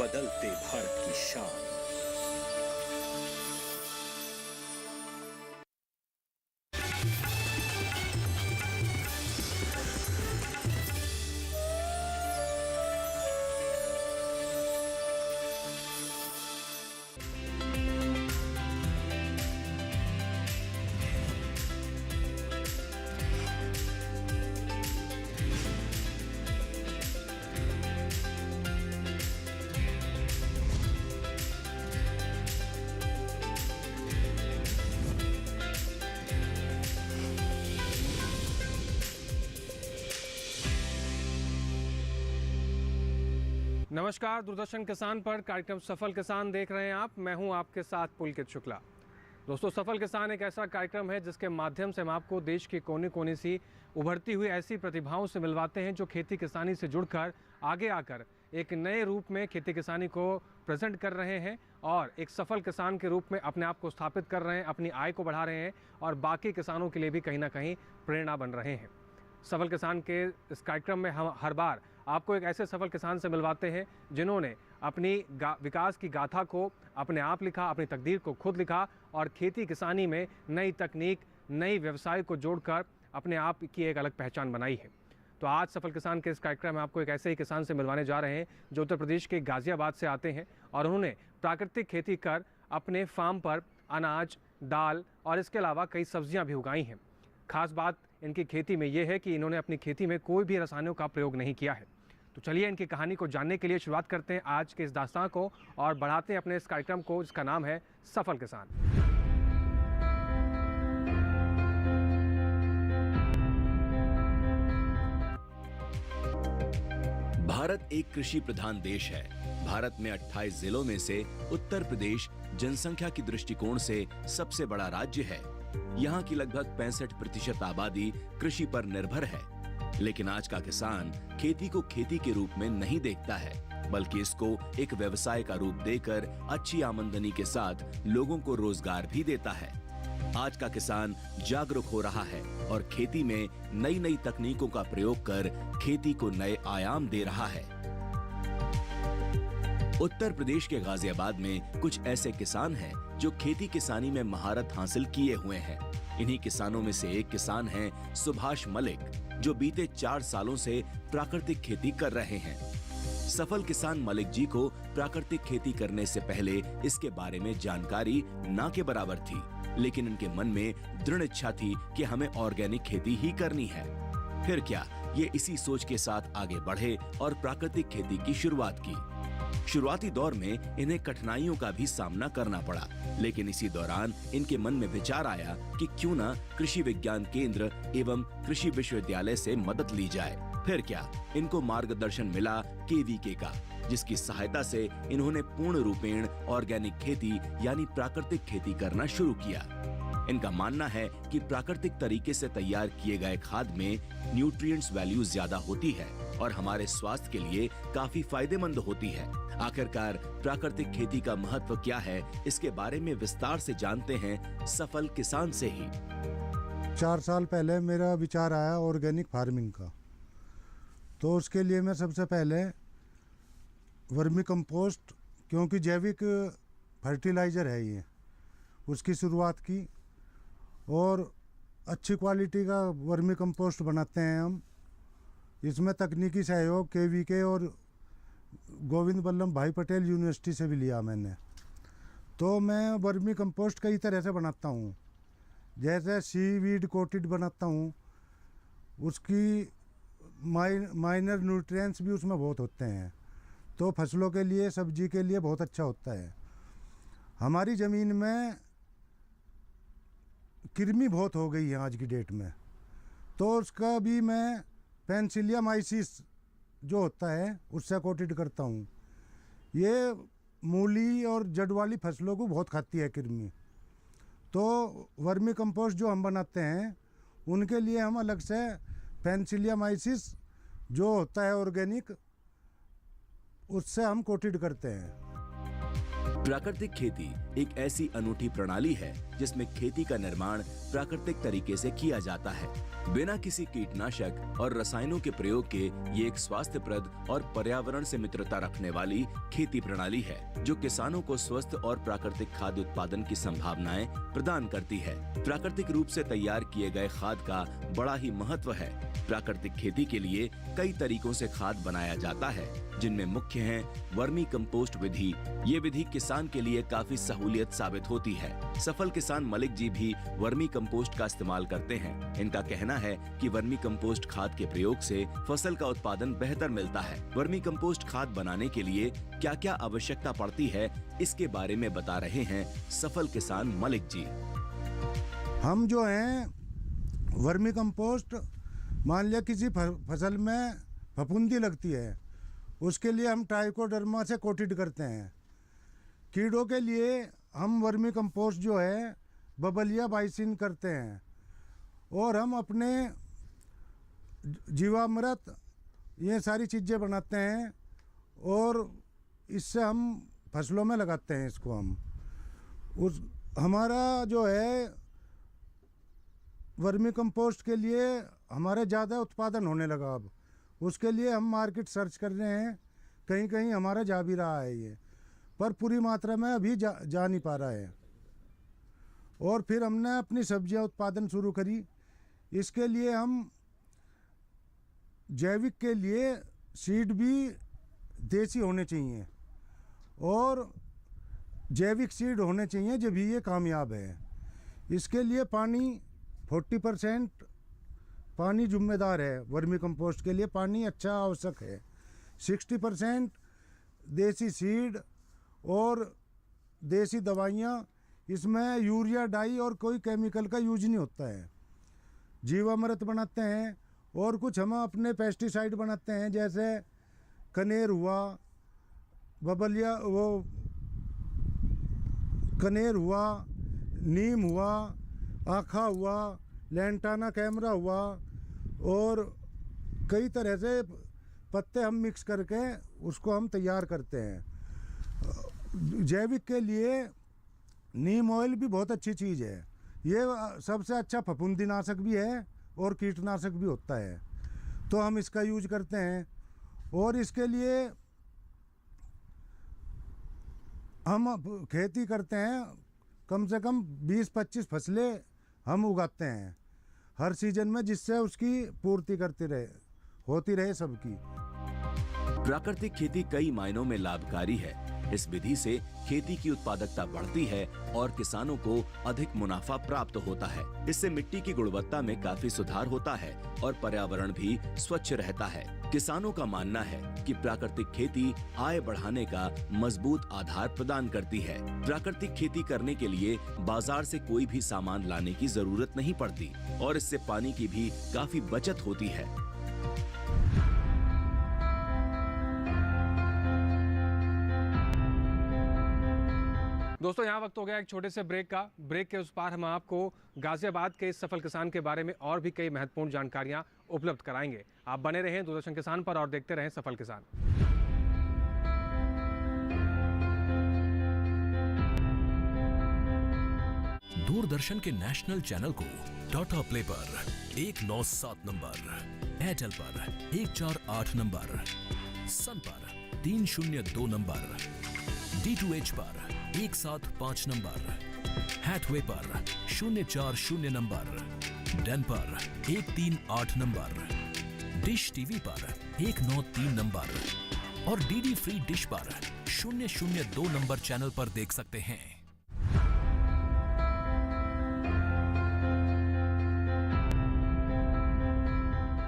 बदलते भारत की शान। नमस्कार, दूरदर्शन किसान पर कार्यक्रम सफल किसान देख रहे हैं आप। मैं हूं आपके साथ पुलकित शुक्ला। दोस्तों, सफल किसान एक ऐसा कार्यक्रम है जिसके माध्यम से हम आपको देश के कोने कोने सी उभरती हुई ऐसी प्रतिभाओं से मिलवाते हैं जो खेती किसानी से जुड़कर आगे आकर एक नए रूप में खेती किसानी को प्रेजेंट कर रहे हैं और एक सफल किसान के रूप में अपने आप को स्थापित कर रहे हैं, अपनी आय को बढ़ा रहे हैं और बाकी किसानों के लिए भी कहीं ना कहीं प्रेरणा बन रहे हैं। सफल किसान के इस कार्यक्रम में हम हर बार आपको एक ऐसे सफल किसान से मिलवाते हैं जिन्होंने अपनी विकास की गाथा को अपने आप लिखा, अपनी तकदीर को खुद लिखा और खेती किसानी में नई तकनीक, नई व्यवसाय को जोड़कर अपने आप की एक अलग पहचान बनाई है। तो आज सफल किसान के इस कार्यक्रम में आपको एक ऐसे ही किसान से मिलवाने जा रहे हैं जो उत्तर प्रदेश के गाजियाबाद से आते हैं और उन्होंने प्राकृतिक खेती कर अपने फार्म पर अनाज, दाल और इसके अलावा कई सब्जियां भी उगाई हैं। खास बात इनकी खेती में ये है कि इन्होंने अपनी खेती में कोई भी रसायनों का प्रयोग नहीं किया है। तो चलिए इनकी कहानी को जानने के लिए शुरुआत करते हैं आज के इस दास्तान को और बढ़ाते हैं अपने इस कार्यक्रम को जिसका नाम है सफल किसान। भारत एक कृषि प्रधान देश है। भारत में 28 जिलों में से उत्तर प्रदेश जनसंख्या की दृष्टिकोण से सबसे बड़ा राज्य है। यहाँ की लगभग 65% आबादी कृषि पर निर्भर है। लेकिन आज का किसान खेती को खेती के रूप में नहीं देखता है, बल्कि इसको एक व्यवसाय का रूप देकर अच्छी आमदनी के साथ लोगों को रोजगार भी देता है। आज का किसान जागरूक हो रहा है और खेती में नई नई तकनीकों का प्रयोग कर खेती को नए आयाम दे रहा है। उत्तर प्रदेश के गाजियाबाद में कुछ ऐसे किसान हैं जो खेती किसानी में महारत हासिल किए हुए हैं। इन्हीं किसानों में से एक किसान हैं सुभाष मलिक, जो बीते 4 सालों से प्राकृतिक खेती कर रहे हैं। सफल किसान मलिक जी को प्राकृतिक खेती करने से पहले इसके बारे में जानकारी ना के बराबर थी, लेकिन इनके मन में दृढ़ इच्छा थी कि हमें ऑर्गेनिक खेती ही करनी है। फिर क्या, ये इसी सोच के साथ आगे बढ़े और प्राकृतिक खेती की शुरुआत की। शुरुआती दौर में इन्हें कठिनाइयों का भी सामना करना पड़ा, लेकिन इसी दौरान इनके मन में विचार आया कि क्यों न कृषि विज्ञान केंद्र एवं कृषि विश्वविद्यालय से मदद ली जाए। फिर क्या, इनको मार्गदर्शन मिला केवीके का, जिसकी सहायता से इन्होंने पूर्ण रूपेण ऑर्गेनिक खेती यानी प्राकृतिक खेती करना शुरू किया। इनका मानना है कि प्राकृतिक तरीके से तैयार किए गए खाद में न्यूट्रिएंट्स वैल्यू ज्यादा होती है और हमारे स्वास्थ्य के लिए काफी फायदेमंद होती है। आखिरकार प्राकृतिक खेती का महत्व क्या है, इसके बारे में विस्तार से जानते हैं सफल किसान से ही। 4 साल पहले मेरा विचार आया ऑर्गेनिक फार्मिंग का। तो उसके लिए मैं सबसे पहले वर्मी कंपोस्ट, क्योंकि जैविक फर्टिलाइज़र है ये, उसकी शुरुआत की और अच्छी क्वालिटी का वर्मी कंपोस्ट बनाते हैं हम। इसमें तकनीकी सहयोग केवीके और गोविंद वल्लभ भाई पटेल यूनिवर्सिटी से भी लिया मैंने। तो मैं वर्मी कंपोस्ट कई तरह से बनाता हूँ, जैसे सीवीड कोटेड बनाता हूँ। उसकी माइनर न्यूट्रिएंट्स भी उसमें बहुत होते हैं, तो फसलों के लिए, सब्जी के लिए बहुत अच्छा होता है। हमारी ज़मीन में कृमि बहुत हो गई है आज की डेट में, तो उसका भी मैं पेनिसिलियमाइसिस जो होता है उससे कोटेड करता हूँ। ये मूली और जड़ वाली फसलों को बहुत खाती है कृमि। तो वर्मी कंपोस्ट जो हम बनाते हैं उनके लिए हम अलग से पेनिसिलियमाइसिस जो होता है ऑर्गेनिक, उससे हम कोटेड करते हैं। प्राकृतिक खेती एक ऐसी अनूठी प्रणाली है जिसमें खेती का निर्माण प्राकृतिक तरीके से किया जाता है। बिना किसी कीटनाशक और रसायनों के प्रयोग के ये एक स्वास्थ्यप्रद और पर्यावरण से मित्रता रखने वाली खेती प्रणाली है जो किसानों को स्वस्थ और प्राकृतिक खाद्य उत्पादन की संभावनाएं प्रदान करती है। प्राकृतिक रूप से तैयार किए गए खाद का बड़ा ही महत्व है। प्राकृतिक खेती के लिए कई तरीकों से खाद बनाया जाता है, जिनमें मुख्य हैं वर्मी कंपोस्ट विधि। ये विधि किसान के लिए काफी सहूलियत साबित होती है। सफल किसान मलिक जी भी वर्मी कंपोस्ट का इस्तेमाल करते हैं। इनका कहना है कि वर्मी कंपोस्ट खाद के प्रयोग से फसल का उत्पादन बेहतर मिलता है। वर्मी कंपोस्ट खाद बनाने के लिए क्या क्या आवश्यकता पड़ती है, इसके बारे में बता रहे हैं सफल किसान मलिक जी। हम जो हैं वर्मी कंपोस्ट, मान लिया किसी फसल में फफूंदी लगती है, उसके लिए हम ट्राइकोडर्मा से कोटेड करते हैं। कीड़ों के लिए हम वर्मी कंपोस्ट जो है बबलिया बाइसिन करते हैं, और हम अपने जीवामृत ये सारी चीज़ें बनाते हैं, और इससे हम फसलों में लगाते हैं। इसको हम हमारा जो है वर्मी कंपोस्ट के लिए हमारे ज़्यादा उत्पादन होने लगा। अब उसके लिए हम मार्केट सर्च कर रहे हैं, कहीं कहीं हमारा जा भी रहा है ये, पर पूरी मात्रा में अभी जा नहीं पा रहा है। और फिर हमने अपनी सब्जियां उत्पादन शुरू करी। इसके लिए हम जैविक के लिए सीड भी देसी होने चाहिए और जैविक सीड होने चाहिए, जब भी ये कामयाब है। इसके लिए पानी 40% पानी जिम्मेदार है। वर्मी कंपोस्ट के लिए पानी अच्छा आवश्यक है। 60% देसी सीड और देसी दवाइयाँ, इसमें यूरिया डाई और कोई केमिकल का यूज नहीं होता है। जीवामृत बनाते हैं और कुछ हम अपने पेस्टिसाइड बनाते हैं, जैसे कनेर हुआ, बबलिया वो कनेर हुआ, नीम हुआ, आखा हुआ, लेंटाना कैमरा हुआ, और कई तरह से पत्ते हम मिक्स करके उसको हम तैयार करते हैं। जैविक के लिए नीम ऑयल भी बहुत अच्छी चीज़ है। ये सबसे अच्छा फफूंदीनाशक भी है और कीटनाशक भी होता है, तो हम इसका यूज करते हैं। और इसके लिए हम खेती करते हैं, कम से कम 20-25 फसलें हम उगाते हैं हर सीजन में, जिससे उसकी पूर्ति होती रहे सबकी। प्राकृतिक खेती कई मायनों में लाभकारी है। इस विधि से खेती की उत्पादकता बढ़ती है और किसानों को अधिक मुनाफा प्राप्त होता है। इससे मिट्टी की गुणवत्ता में काफी सुधार होता है और पर्यावरण भी स्वच्छ रहता है। किसानों का मानना है कि प्राकृतिक खेती आय बढ़ाने का मजबूत आधार प्रदान करती है। प्राकृतिक खेती करने के लिए बाजार से कोई भी सामान लाने की जरूरत नहीं पड़ती और इससे पानी की भी काफी बचत होती है। दोस्तों, यहाँ वक्त हो गया एक छोटे से ब्रेक का। ब्रेक के उस पार हम आपको गाजियाबाद के इस सफल किसान के बारे में और भी कई महत्वपूर्ण जानकारियाँ उपलब्ध कराएंगे। आप बने रहें दूरदर्शन किसान पर और देखते रहें सफल किसान। दूरदर्शन के नेशनल चैनल को टाटा प्ले पर 197 नंबर, एयरटेल पर 148 नंबर, सन पर 302 नंबर, D2H पर 175 नंबर, हैथवे पर 040 नंबर, डन पर 138 नंबर, डिश टीवी पर 193 नंबर और डीडी फ्री डिश पर 002 नंबर चैनल पर देख सकते हैं।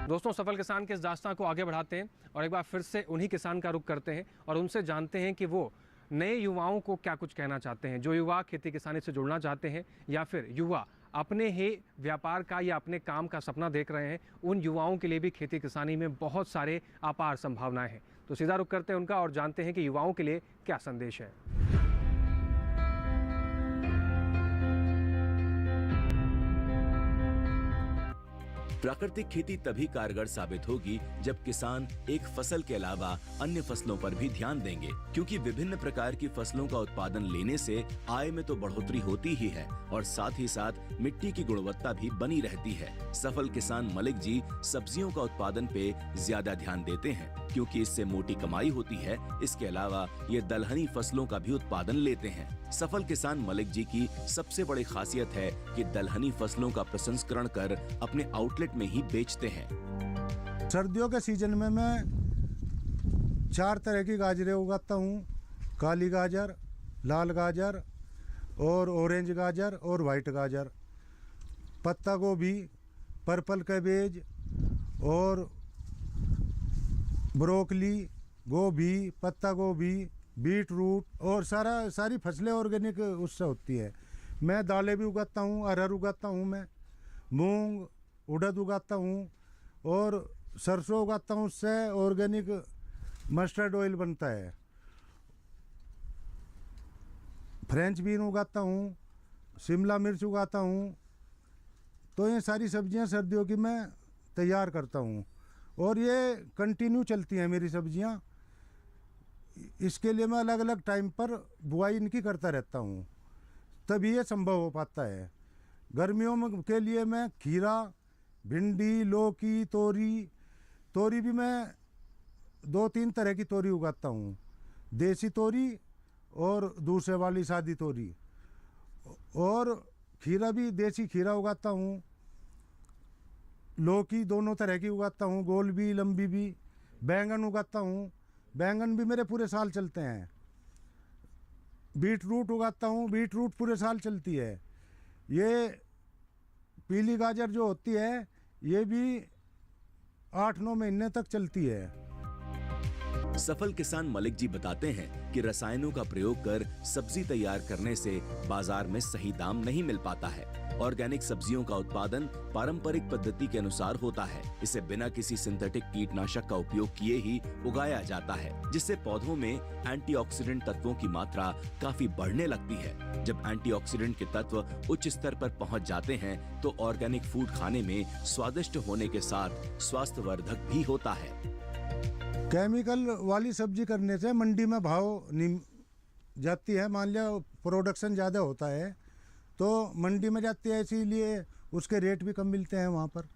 दोस्तों, सफल किसान के इस दास्तां को आगे बढ़ाते हैं और एक बार फिर से उन्हीं किसान का रुख करते हैं और उनसे जानते हैं कि वो नए युवाओं को क्या कुछ कहना चाहते हैं। जो युवा खेती किसानी से जुड़ना चाहते हैं या फिर युवा अपने ही व्यापार का या अपने काम का सपना देख रहे हैं, उन युवाओं के लिए भी खेती किसानी में बहुत सारे अपार संभावनाएं हैं। तो सीधा रुख करते हैं उनका और जानते हैं कि युवाओं के लिए क्या संदेश है। प्राकृतिक खेती तभी कारगर साबित होगी जब किसान एक फसल के अलावा अन्य फसलों पर भी ध्यान देंगे, क्योंकि विभिन्न प्रकार की फसलों का उत्पादन लेने से आय में तो बढ़ोतरी होती ही है और साथ ही साथ मिट्टी की गुणवत्ता भी बनी रहती है। सफल किसान मलिक जी सब्जियों का उत्पादन पे ज्यादा ध्यान देते हैं, क्योंकि इससे मोटी कमाई होती है। इसके अलावा ये दलहनी फसलों का भी उत्पादन लेते हैं। सफल किसान मलिक जी की सबसे बड़ी खासियत है कि दलहनी फसलों का प्रसंस्करण कर अपने आउटलेट में ही बेचते हैं। सर्दियों के सीजन में मैं 4 तरह की गाजरें उगाता हूँ, काली गाजर, लाल गाजर और ऑरेंज गाजर और वाइट गाजर, पत्ता गोभी, पर्पल कैबेज और ब्रोकली, गोभी, पत्ता गोभी, बीट रूट और सारी फसलें ऑर्गेनिक उससे होती है। मैं दालें भी उगाता हूँ, अरहर उगाता हूँ, मैं मूंग उड़द उगाता हूँ और सरसों उगाता हूँ। उससे ऑर्गेनिक मस्टर्ड ऑयल बनता है। फ्रेंच बीन उगाता हूँ, शिमला मिर्च उगाता हूँ। तो ये सारी सब्जियां सर्दियों की मैं तैयार करता हूँ और ये कंटिन्यू चलती हैं मेरी सब्जियां। इसके लिए मैं अलग अलग टाइम पर बुआई इनकी करता रहता हूँ, तभी ये संभव हो पाता है। गर्मियों के लिए मैं खीरा, भिंडी, लौकी, तोरी भी मैं 2-3 तरह की तोरी उगाता हूँ, देसी तोरी और दूसरे वाली सादी तोरी। और खीरा भी देसी खीरा उगाता हूँ, लौकी दोनों तरह की उगाता हूँ, गोल भी लंबी भी। बैंगन उगाता हूँ, बैंगन भी मेरे पूरे साल चलते हैं। बीट रूट उगाता हूँ, बीट रूट पूरे साल चलती है। ये पीली गाजर जो होती है ये भी 8-9 महीने तक चलती है। सफल किसान मलिक जी बताते हैं कि रसायनों का प्रयोग कर सब्जी तैयार करने से बाजार में सही दाम नहीं मिल पाता है। ऑर्गेनिक सब्जियों का उत्पादन पारंपरिक पद्धति के अनुसार होता है। इसे बिना किसी सिंथेटिक कीटनाशक का उपयोग किए ही उगाया जाता है, जिससे पौधों में एंटीऑक्सीडेंट तत्वों की मात्रा काफी बढ़ने लगती है। जब एंटीऑक्सीडेंट के तत्व उच्च स्तर पर पहुंच जाते हैं तो ऑर्गेनिक फूड खाने में स्वादिष्ट होने के साथ स्वास्थ्यवर्धक भी होता है। केमिकल वाली सब्जी करने से मंडी में भाव नहीं जाती है। मान लिया प्रोडक्शन ज़्यादा होता है तो मंडी में जाती है, इसीलिए उसके रेट भी कम मिलते हैं वहाँ पर।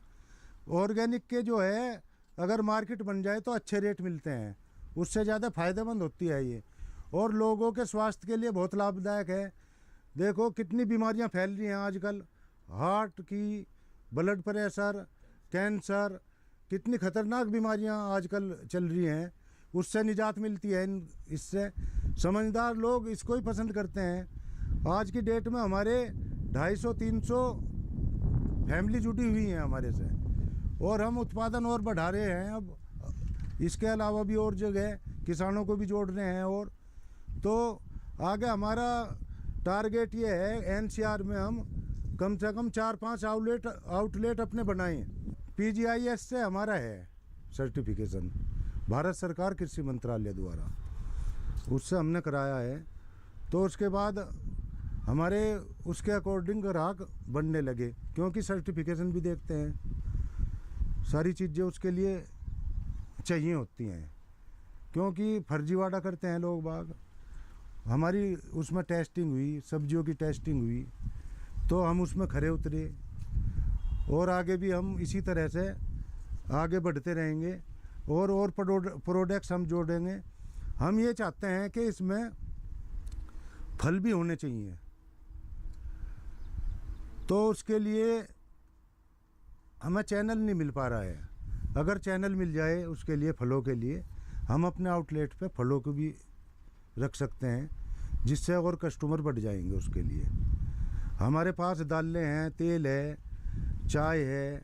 ऑर्गेनिक के जो है अगर मार्केट बन जाए तो अच्छे रेट मिलते हैं, उससे ज़्यादा फ़ायदेमंद होती है ये और लोगों के स्वास्थ्य के लिए बहुत लाभदायक है। देखो कितनी बीमारियाँ फैल रही हैं आजकल, हार्ट की, ब्लड प्रेशर, कैंसर, कितनी खतरनाक बीमारियां आजकल चल रही हैं, उससे निजात मिलती है। इससे समझदार लोग इसको ही पसंद करते हैं। आज की डेट में हमारे 250-300 फैमिली जुड़ी हुई हैं हमारे से और हम उत्पादन और बढ़ा रहे हैं। अब इसके अलावा भी और जगह किसानों को भी जोड़ रहे हैं। और तो आगे हमारा टारगेट ये है एनसीआर में हम कम से कम 4-5 आउटलेट अपने बनाएं। PGIS से हमारा है सर्टिफिकेशन, भारत सरकार कृषि मंत्रालय द्वारा, उससे हमने कराया है। तो उसके बाद हमारे उसके अकॉर्डिंग ग्राहक बनने लगे, क्योंकि सर्टिफिकेशन भी देखते हैं, सारी चीज़ें उसके लिए चाहिए होती हैं, क्योंकि फर्जीवाड़ा करते हैं लोग बाग। हमारी उसमें टेस्टिंग हुई, सब्जियों की टेस्टिंग हुई, तो हम उसमें खरे उतरे और आगे भी हम इसी तरह से आगे बढ़ते रहेंगे और प्रोडक्ट्स हम जोड़ेंगे। हम ये चाहते हैं कि इसमें फल भी होने चाहिए, तो उसके लिए हमें चैनल नहीं मिल पा रहा है। अगर चैनल मिल जाए उसके लिए, फलों के लिए, हम अपने आउटलेट पे फलों को भी रख सकते हैं, जिससे और कस्टमर बढ़ जाएंगे। उसके लिए हमारे पास दालें हैं, तेल है, चाय है,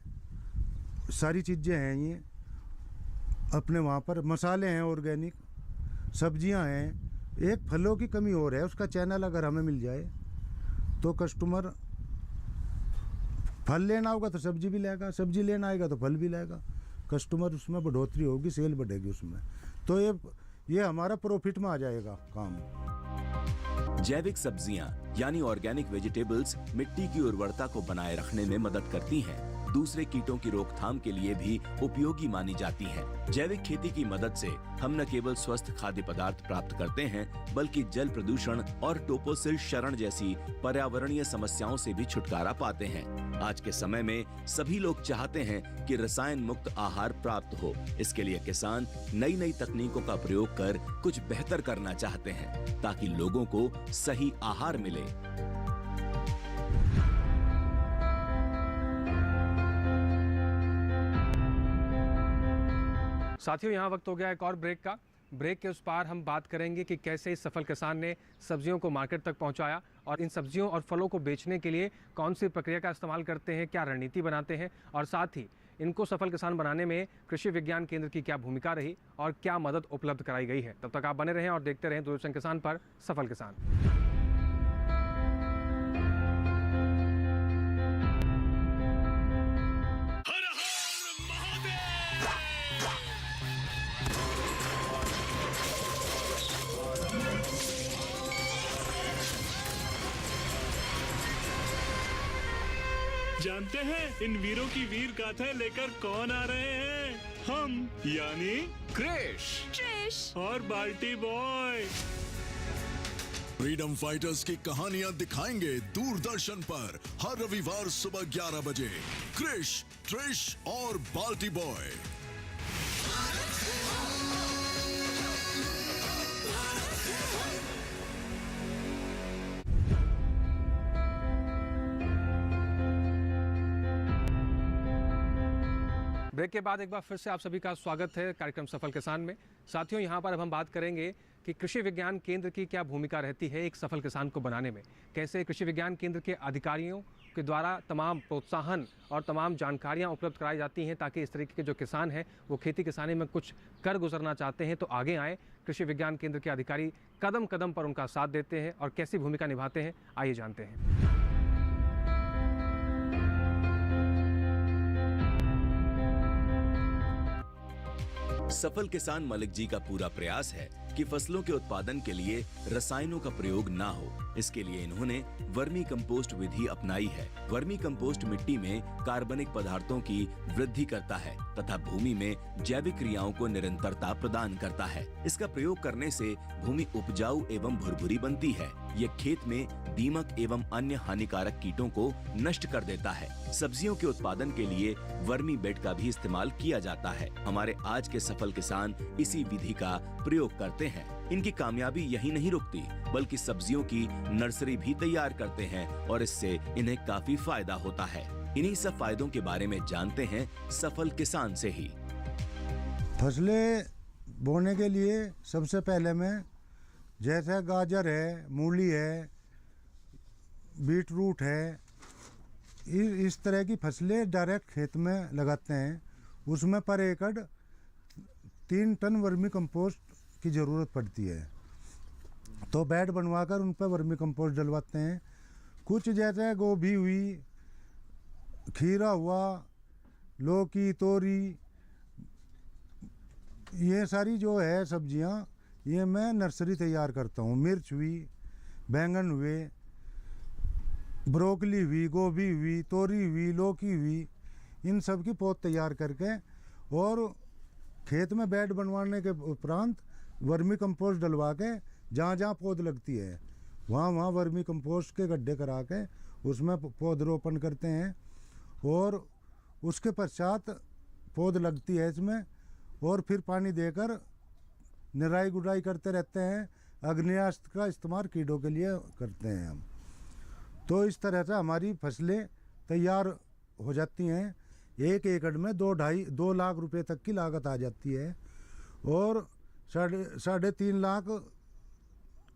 सारी चीज़ें हैं। ये अपने वहाँ पर मसाले हैं, ऑर्गेनिक सब्जियां हैं। एक फलों की कमी और है, उसका चैनल अगर हमें मिल जाए तो कस्टमर फल लेना होगा तो सब्जी भी लेगा, सब्जी लेना आएगा तो फल भी लेगा, कस्टमर उसमें बढ़ोतरी होगी, सेल बढ़ेगी उसमें, तो ये हमारा प्रॉफिट में आ जाएगा काम। जैविक सब्जियां यानी ऑर्गेनिक वेजिटेबल्स मिट्टी की उर्वरता को बनाए रखने में मदद करती हैं। दूसरे कीटों की रोकथाम के लिए भी उपयोगी मानी जाती हैं। जैविक खेती की मदद से हम न केवल स्वस्थ खाद्य पदार्थ प्राप्त करते हैं, बल्कि जल प्रदूषण और टोपोसिल क्षरण जैसी पर्यावरणीय समस्याओं से भी छुटकारा पाते हैं। आज के समय में सभी लोग चाहते हैं कि रसायन मुक्त आहार प्राप्त हो। इसके लिए किसान नई नई तकनीकों का प्रयोग कर कुछ बेहतर करना चाहते हैं, ताकि लोगों को सही आहार मिले। साथियों, यहाँ वक्त हो गया एक और ब्रेक का। ब्रेक के उस पार हम बात करेंगे कि कैसे इस सफल किसान ने सब्जियों को मार्केट तक पहुँचाया और इन सब्जियों और फलों को बेचने के लिए कौन सी प्रक्रिया का इस्तेमाल करते हैं, क्या रणनीति बनाते हैं और साथ ही इनको सफल किसान बनाने में कृषि विज्ञान केंद्र की क्या भूमिका रही और क्या मदद उपलब्ध कराई गई है। तब तक आप बने रहें और देखते रहें दूरदर्शन किसान पर सफल किसान। जानते हैं इन वीरों की वीर गाथा लेकर कौन आ रहे हैं? हम यानी क्रिश और बाल्टी बॉय। फ्रीडम फाइटर्स की कहानियां दिखाएंगे दूरदर्शन पर हर रविवार सुबह 11 बजे। क्रिश, ट्रिश और बाल्टी बॉय। ब्रेक के बाद एक बार फिर से आप सभी का स्वागत है कार्यक्रम सफल किसान में। साथियों, यहाँ पर अब हम बात करेंगे कि कृषि विज्ञान केंद्र की क्या भूमिका रहती है एक सफल किसान को बनाने में। कैसे कृषि विज्ञान केंद्र के अधिकारियों के द्वारा तमाम प्रोत्साहन और तमाम जानकारियाँ उपलब्ध कराई जाती हैं, ताकि इस तरीके के जो किसान हैं वो खेती किसानी में कुछ कर गुजरना चाहते हैं तो आगे आएँ। कृषि विज्ञान केंद्र के अधिकारी कदम कदम पर उनका साथ देते हैं और कैसी भूमिका निभाते हैं, आइए जानते हैं। सफल किसान मलिक जी का पूरा प्रयास है कि फसलों के उत्पादन के लिए रसायनों का प्रयोग ना हो। इसके लिए इन्होंने वर्मी कंपोस्ट विधि अपनाई है। वर्मी कंपोस्ट मिट्टी में कार्बनिक पदार्थों की वृद्धि करता है तथा भूमि में जैविक क्रियाओं को निरंतरता प्रदान करता है। इसका प्रयोग करने से भूमि उपजाऊ एवं भुरभुरी बनती है। ये खेत में दीमक एवं अन्य हानिकारक कीटों को नष्ट कर देता है। सब्जियों के उत्पादन के लिए वर्मी बेड का भी इस्तेमाल किया जाता है। हमारे आज के सफल किसान इसी विधि का प्रयोग करते हैं। इनकी कामयाबी यही नहीं रुकती, बल्कि सब्जियों की नर्सरी भी तैयार करते हैं और इससे इन्हें काफी फायदा होता है। इन्हीं सब फायदों के बारे में जानते हैं सफल किसान से ही। फसलें बोने के लिए सबसे पहले मैं जैसे गाजर है, मूली है, बीट रूट है, इस तरह की फसलें डायरेक्ट खेत में लगाते हैं। उसमें पर एकड़ 3 टन वर्मी कंपोस्ट की ज़रूरत पड़ती है। तो बेड बनवाकर उन पर वर्मी कंपोस्ट डलवाते हैं। कुछ जैसे गोभी हुई, खीरा हुआ, लौकी, तोरी, ये सारी जो है सब्जियां, ये मैं नर्सरी तैयार करता हूँ। मिर्च हुई, बैंगन हुए, ब्रोकली हुई, गोभी हुई, तोरी हुई, लौकी हुई, इन सब की पौध तैयार करके और खेत में बेड बनवाने के उपरांत वर्मी कंपोस्ट डलवा के जहाँ जहाँ पौध लगती है वहाँ वहाँ वर्मी कंपोस्ट के गड्ढे करा के उसमें पौधरोपण करते हैं। और उसके पश्चात पौध लगती है इसमें, और फिर पानी देकर निराई गुड़ाई करते रहते हैं। अग्नियास्त्र का इस्तेमाल कीड़ों के लिए करते हैं हम। तो इस तरह से हमारी फसलें तैयार हो जाती हैं। 1 एकड़ में 2 लाख रुपए तक की लागत आ जाती है और 3.5 लाख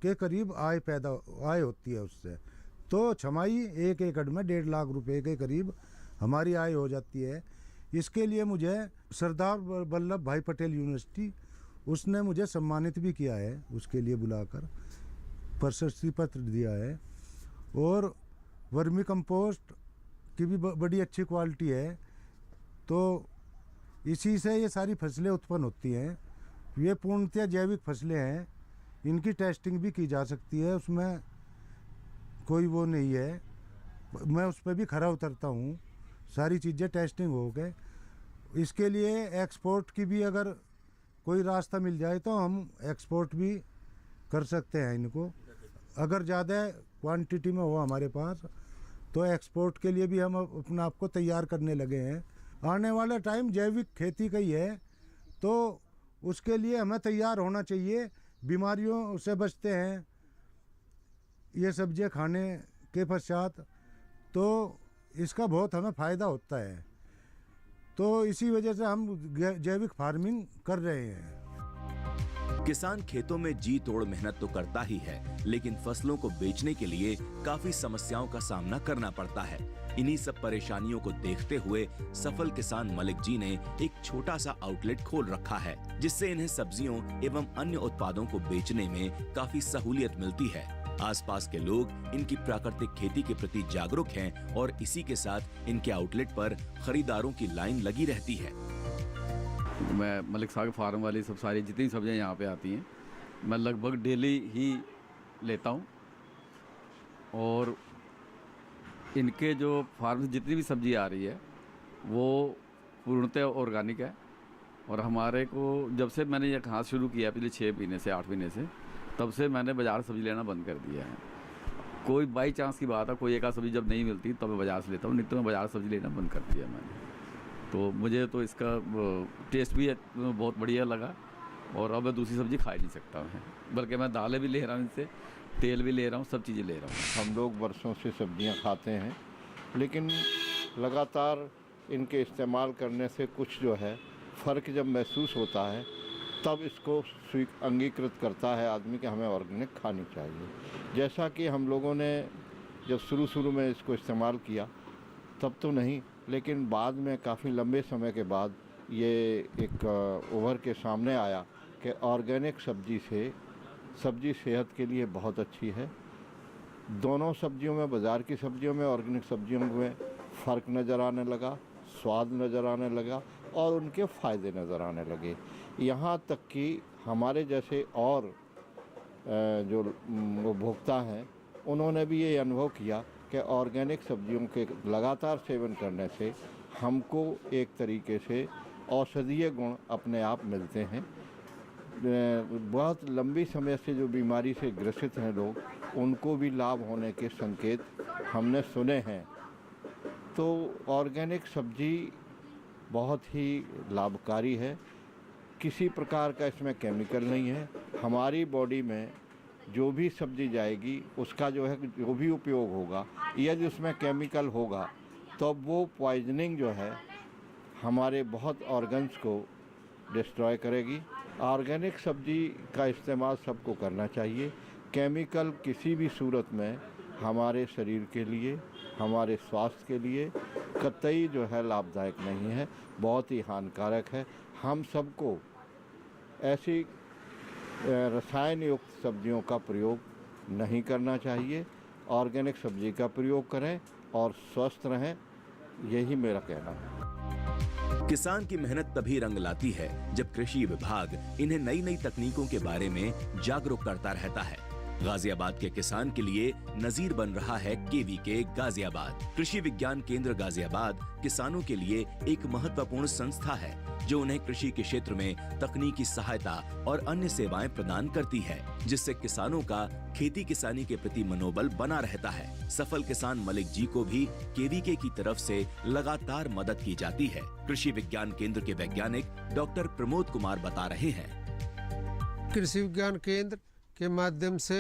के करीब आय होती है उससे। तो छमाही 1 एकड़ में 1.5 लाख रुपए के करीब हमारी आय हो जाती है। इसके लिए मुझे सरदार वल्लभ भाई पटेल यूनिवर्सिटी, उसने मुझे सम्मानित भी किया है, उसके लिए बुलाकर प्रशस्ति पत्र दिया है। और वर्मी कंपोस्ट की भी बड़ी अच्छी क्वालिटी है। तो इसी से ये सारी फसलें उत्पन्न होती हैं। ये पूर्णतः जैविक फसलें हैं। इनकी टेस्टिंग भी की जा सकती है, उसमें कोई वो नहीं है। मैं उस पर भी खरा उतरता हूँ। सारी चीज़ें टेस्टिंग हो गए। इसके लिए एक्सपोर्ट की भी अगर कोई रास्ता मिल जाए तो हम एक्सपोर्ट भी कर सकते हैं इनको। अगर ज़्यादा क्वांटिटी में हो हमारे पास तो एक्सपोर्ट के लिए भी हम अपना आप को तैयार करने लगे हैं। आने वाला टाइम जैविक खेती का ही है, तो उसके लिए हमें तैयार होना चाहिए। बीमारियों से बचते हैं ये सब्जियां खाने के पश्चात, तो इसका बहुत हमें फ़ायदा होता है। तो इसी वजह से हम जैविक फार्मिंग कर रहे हैं। किसान खेतों में जी तोड़ मेहनत तो करता ही है, लेकिन फसलों को बेचने के लिए काफी समस्याओं का सामना करना पड़ता है। इन्हीं सब परेशानियों को देखते हुए सफल किसान मलिक जी ने एक छोटा सा आउटलेट खोल रखा है, जिससे इन्हें सब्जियों एवं अन्य उत्पादों को बेचने में काफी सहूलियत मिलती है। आसपास के लोग इनकी प्राकृतिक खेती के प्रति जागरूक हैं और इसी के साथ इनके आउटलेट पर खरीदारों की लाइन लगी रहती है। मैं मलिक साहब फार्म वाली सब सारी जितनी सब्जियां यहाँ पे आती हैं मैं लगभग डेली ही लेता हूँ, और इनके जो फार्म से जितनी भी सब्जी आ रही है वो पूर्णतः ऑर्गेनिक है। और हमारे को जब से मैंने ये खास शुरू किया पिछले 6 महीने से 8 महीने से, तब से मैंने बाज़ार सब्ज़ी लेना बंद कर दिया है। कोई बाई चांस की बात है, कोई एक आध सब्ज़ी जब नहीं मिलती तब मैं बाज़ार से लेता हूँ, नहीं तो मैं बाज़ार सब्ज़ी लेना बंद कर दिया मैंने। तो मुझे तो इसका टेस्ट भी बहुत बढ़िया लगा, और अब मैं दूसरी सब्ज़ी खा ही नहीं सकता मैं, बल्कि मैं दालें भी ले रहा हूँ इनसे, तेल भी ले रहा हूँ, सब चीज़ें ले रहा हूँ। हम लोग वर्षों से सब्जियां खाते हैं, लेकिन लगातार इनके इस्तेमाल करने से कुछ जो है फ़र्क जब महसूस होता है तब इसको अंगीकृत करता है आदमी कि हमें ऑर्गेनिक खानी चाहिए। जैसा कि हम लोगों ने जब शुरू में इसको इस्तेमाल किया तब तो नहीं, लेकिन बाद में काफ़ी लंबे समय के बाद ये एक उभर के सामने आया कि ऑर्गेनिक सब्जी सेहत के लिए बहुत अच्छी है। दोनों सब्जियों में, बाज़ार की सब्जियों में, ऑर्गेनिक सब्जियों में फ़र्क नज़र आने लगा, स्वाद नज़र आने लगा और उनके फ़ायदे नज़र आने लगे। यहाँ तक कि हमारे जैसे और जो उपभोक्ता हैं उन्होंने भी ये अनुभव किया कि ऑर्गेनिक सब्जियों के लगातार सेवन करने से हमको एक तरीके से औषधीय गुण अपने आप मिलते हैं। बहुत लंबी समय से जो बीमारी से ग्रसित हैं लोग, उनको भी लाभ होने के संकेत हमने सुने हैं। तो ऑर्गेनिक सब्जी बहुत ही लाभकारी है, किसी प्रकार का इसमें केमिकल नहीं है। हमारी बॉडी में जो भी सब्जी जाएगी उसका जो है जो भी उपयोग होगा, यदि उसमें केमिकल होगा तो वो पॉइजनिंग जो है हमारे बहुत ऑर्गन्स को डिस्ट्रॉय करेगी। ऑर्गेनिक सब्जी का इस्तेमाल सबको करना चाहिए। केमिकल किसी भी सूरत में हमारे शरीर के लिए, हमारे स्वास्थ्य के लिए कतई जो है लाभदायक नहीं है, बहुत ही हानिकारक है। हम सबको ऐसी रसायन युक्त सब्जियों का प्रयोग नहीं करना चाहिए, ऑर्गेनिक सब्जी का प्रयोग करें और स्वस्थ रहें, यही मेरा कहना है। किसान की मेहनत तभी रंग लाती है जब कृषि विभाग इन्हें नई नई तकनीकों के बारे में जागरूक करता रहता है। गाजियाबाद के किसान के लिए नजीर बन रहा है केवीके गाजियाबाद। कृषि विज्ञान केंद्र गाजियाबाद किसानों के लिए एक महत्वपूर्ण संस्था है जो उन्हें कृषि के क्षेत्र में तकनीकी सहायता और अन्य सेवाएं प्रदान करती है, जिससे किसानों का खेती किसानी के प्रति मनोबल बना रहता है। सफल किसान मलिक जी को भी केवीके की तरफ से लगातार मदद की जाती है। कृषि विज्ञान केंद्र के वैज्ञानिक डॉक्टर प्रमोद कुमार बता रहे हैं। कृषि विज्ञान केंद्र के माध्यम से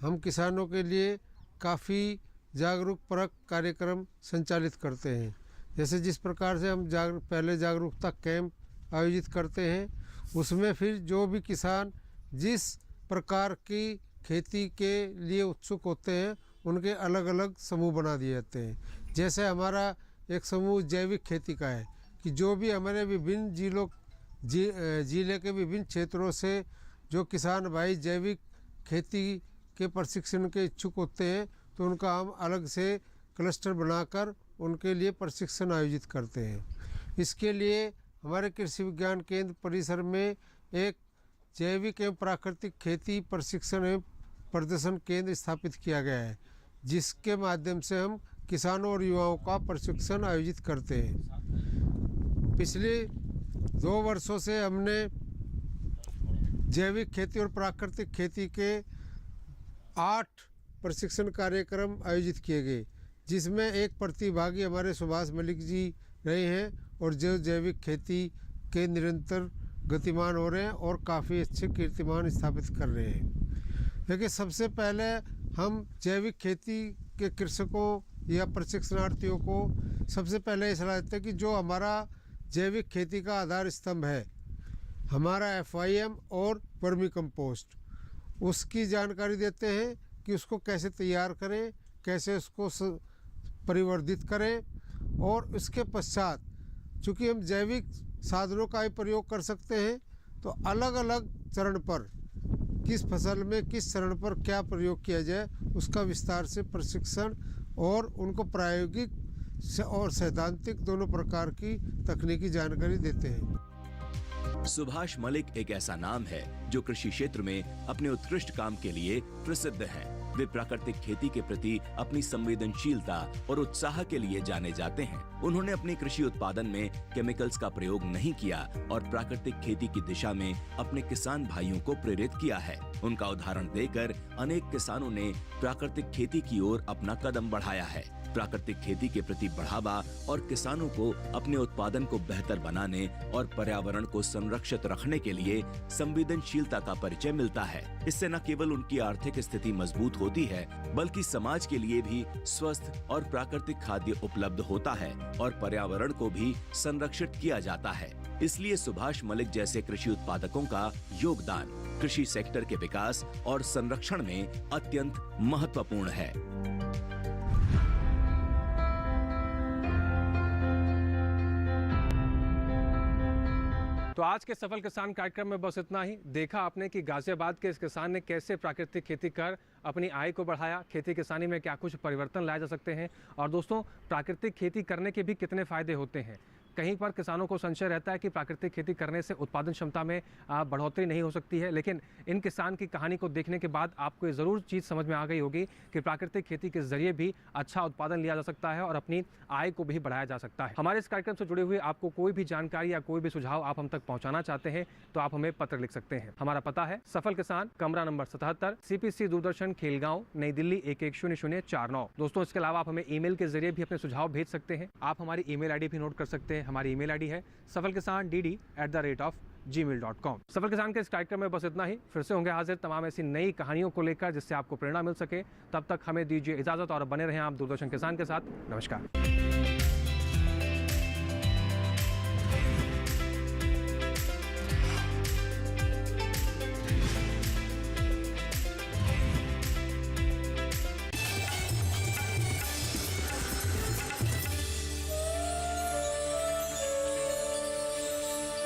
हम किसानों के लिए काफ़ी जागरूक परक कार्यक्रम संचालित करते हैं। जैसे जिस प्रकार से हम पहले जागरूकता कैंप आयोजित करते हैं, उसमें फिर जो भी किसान जिस प्रकार की खेती के लिए उत्सुक होते हैं उनके अलग अलग समूह बना दिए जाते हैं। जैसे हमारा एक समूह जैविक खेती का है कि जो भी हमारे विभिन्न जिले के विभिन्न क्षेत्रों से जो किसान भाई जैविक खेती के प्रशिक्षण के इच्छुक होते हैं तो उनका हम अलग से क्लस्टर बनाकर उनके लिए प्रशिक्षण आयोजित करते हैं। इसके लिए हमारे कृषि विज्ञान केंद्र परिसर में एक जैविक एवं प्राकृतिक खेती प्रशिक्षण एवं प्रदर्शन केंद्र स्थापित किया गया है, जिसके माध्यम से हम किसानों और युवाओं का प्रशिक्षण आयोजित करते हैं। पिछले 2 वर्षों से हमने जैविक खेती और प्राकृतिक खेती के 8 प्रशिक्षण कार्यक्रम आयोजित किए गए, जिसमें एक प्रतिभागी हमारे सुभाष मलिक जी रहे हैं और जो जैविक खेती के निरंतर गतिमान हो रहे हैं और काफ़ी अच्छे कीर्तिमान स्थापित कर रहे हैं। देखिए, सबसे पहले हम जैविक खेती के कृषकों या प्रशिक्षणार्थियों को सबसे पहले ये सलाह देते हैं कि जो हमारा जैविक खेती का आधार स्तंभ है, हमारा FIM और वर्मी कंपोस्ट, उसकी जानकारी देते हैं कि उसको कैसे तैयार करें, कैसे उसको परिवर्धित करें। और उसके पश्चात चूँकि हम जैविक साधनों का ही प्रयोग कर सकते हैं, तो अलग अलग चरण पर किस फसल में किस चरण पर क्या प्रयोग किया जाए उसका विस्तार से प्रशिक्षण और उनको प्रायोगिक और सैद्धांतिक दोनों प्रकार की तकनीकी जानकारी देते हैं। सुभाष मलिक एक ऐसा नाम है जो कृषि क्षेत्र में अपने उत्कृष्ट काम के लिए प्रसिद्ध है। वे प्राकृतिक खेती के प्रति अपनी संवेदनशीलता और उत्साह के लिए जाने जाते हैं। उन्होंने अपने कृषि उत्पादन में केमिकल्स का प्रयोग नहीं किया और प्राकृतिक खेती की दिशा में अपने किसान भाइयों को प्रेरित किया है। उनका उदाहरण देकर अनेक किसानों ने प्राकृतिक खेती की ओर अपना कदम बढ़ाया है। प्राकृतिक खेती के प्रति बढ़ावा और किसानों को अपने उत्पादन को बेहतर बनाने और पर्यावरण को संरक्षित रखने के लिए संवेदनशीलता का परिचय मिलता है। इससे न केवल उनकी आर्थिक स्थिति मजबूत होती है, बल्कि समाज के लिए भी स्वस्थ और प्राकृतिक खाद्य उपलब्ध होता है और पर्यावरण को भी संरक्षित किया जाता है। इसलिए सुभाष मलिक जैसे कृषि उत्पादकों का योगदान कृषि सेक्टर के विकास और संरक्षण में अत्यंत महत्वपूर्ण है। तो आज के सफल किसान कार्यक्रम में बस इतना ही। देखा आपने कि गाजियाबाद के इस किसान ने कैसे प्राकृतिक खेती कर अपनी आय को बढ़ाया, खेती किसानी में क्या कुछ परिवर्तन लाए जा सकते हैं। और दोस्तों, प्राकृतिक खेती करने के भी कितने फ़ायदे होते हैं। कहीं पर किसानों को संशय रहता है कि प्राकृतिक खेती करने से उत्पादन क्षमता में बढ़ोतरी नहीं हो सकती है, लेकिन इन किसान की कहानी को देखने के बाद आपको ये ज़रूर चीज़ समझ में आ गई होगी कि प्राकृतिक खेती के जरिए भी अच्छा उत्पादन लिया जा सकता है और अपनी आय को भी बढ़ाया जा सकता है। हमारे इस कार्यक्रम से जुड़े हुए आपको कोई भी जानकारी या कोई भी सुझाव आप हम तक पहुँचाना चाहते हैं तो आप हमें पत्र लिख सकते हैं। हमारा पता है सफल किसान, कमरा नंबर 77, CPC दूरदर्शन, खेलगांव, नई दिल्ली 110049। दोस्तों, इसके अलावा आप हमें ईमेल के जरिए भी अपने सुझाव भेज सकते हैं। आप हमारी ईमेल ID भी नोट कर सकते हैं। हमारी ईमेल ID है safalkisan.dd@gmail.com। सफल किसान के इस कार्यक्रम में बस इतना ही। फिर से होंगे हाजिर तमाम ऐसी नई कहानियों को लेकर जिससे आपको प्रेरणा मिल सके। तब तक हमें दीजिए इजाजत और बने रहें आप दूरदर्शन किसान के साथ। नमस्कार।